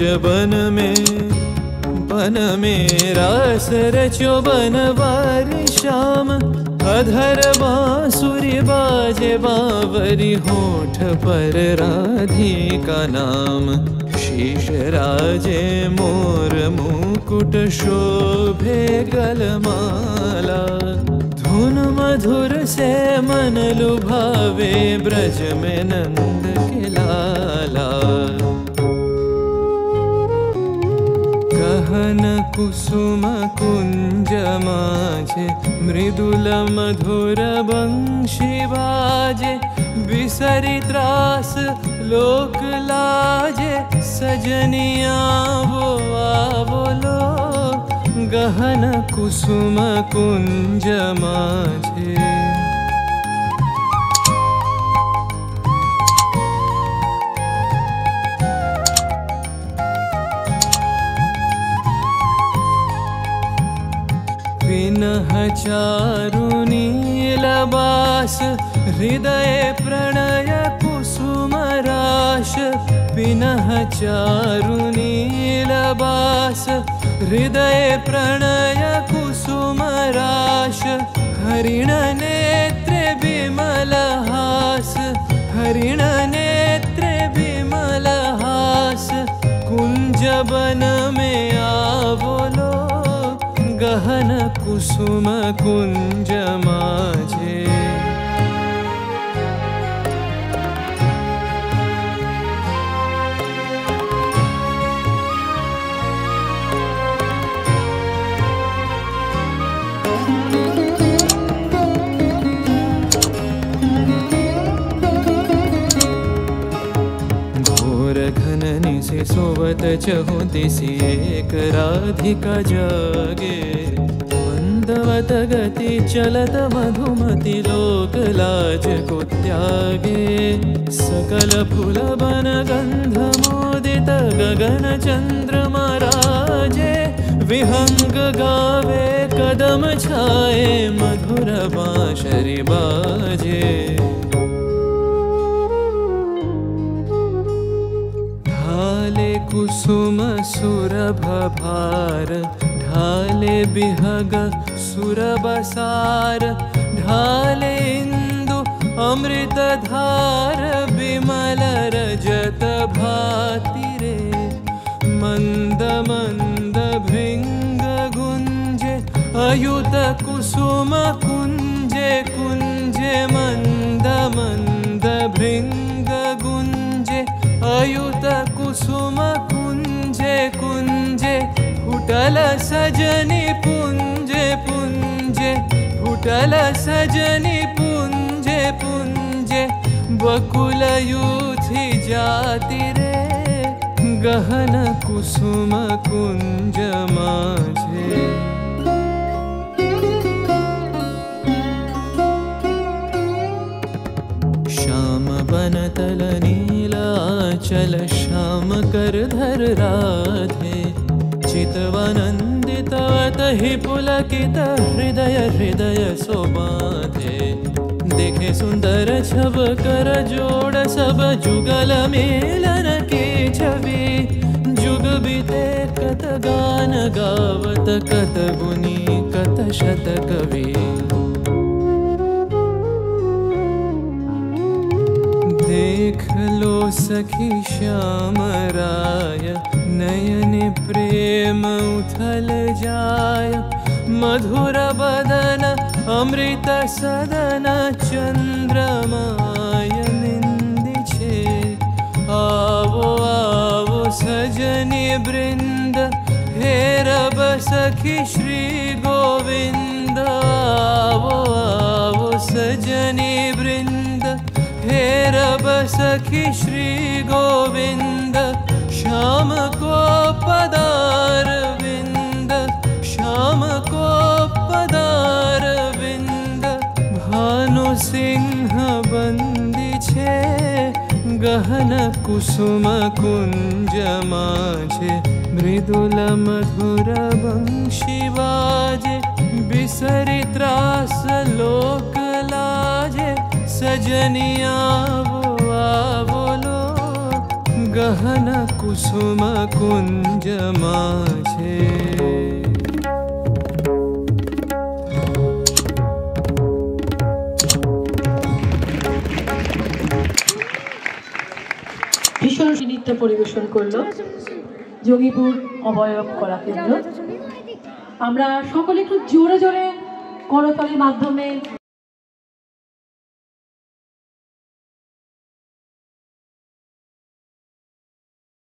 कुंज बन में रास रचो बनवारी श्याम। अधर बांसुरी बाजे बावरी होठ पर राधिका नाम। शीश राजे मोर मुकुट शोभे गलमाला। धुन मधुर से मन लुभावे ब्रज में नंद के लाला। गहन कुसुम कुंज माझे मृदुल मधुर बंशी बाजे। बिसरी त्रास लोक लाजे सजनिया वो आवलो। गहन कुसुम कुंज माझे विनह चारु नीलबास। हृदय प्रणय कुसुम राश। विनह चारु नीलबास। हृदय प्रणय कुसुम राश। हरिण नेत्रे विमल हास। हरिण नेत्रे विमल हास। कुंज बन में आवलो। गहन कुसुम कुंज माझे से सोवत चहु दिसि एक राधिका जागे। मंदवत गति चलत मधुमति लोक लाज को त्यागे। सकल फूल बन गंध मोदित गगन चंद्रमा राजे। विहंग गावे कदम छाए मधुर बांसुरी बाजे। कुसुम सुरभ भार ढाले बिहग सुरबसार। ढाले इंदु अमृत धार विमल रजत भाति रे। मंद मंद भृंग गुंजे अयुत कुसुम कुंजे कुंजे। मंद मंद भृंग गुंजे अयुत कुसुम कुंजे कुंजे। फुटल सजनी पुंजे पुंजे। फुटल सजनी पुंजे पुंजे। बकुल यूथी जाति रे। गहन कुसुम कुंज माझे श्याम बनतल नीलाचल। श्याम कर धर राधे। चितवानंदित तहि पुलकित हृदय हृदय सोबाधे। देखे सुंदर छब कर जोड़ सब जुगल मेलन की छवि। जुग बीते कत गान गावत कत गुनी कत शत कवि। देख लो सखी श्याम राय नयन प्रेम उथल जाय। मधुर बदन अमृत सदन चंद्रमाय निंदी छे। आवो आवो सजनी वृंद हेरब सखी श्री गोविंद। आवो आवो सजनी वृंद हेरब सखी श्री गोविंद। श्याम को पदार विंद। श्याम को पदार विंद। भानु सिंह बंदी छे गहन कुसुम कुंज माझे। मृदुल मधुर बंशी बाजे। बिसरी त्रास लोक लाजे। सजनिया वो आवलो। गहन कुसुम कुंज माझे। ভীষণ নৃত্য পরিবেশন করলো যোগীপুর অবয়ব কলা কেন্দ্র। আমরা সকলে একটু জোরে জোরে করতালির মাধ্যমে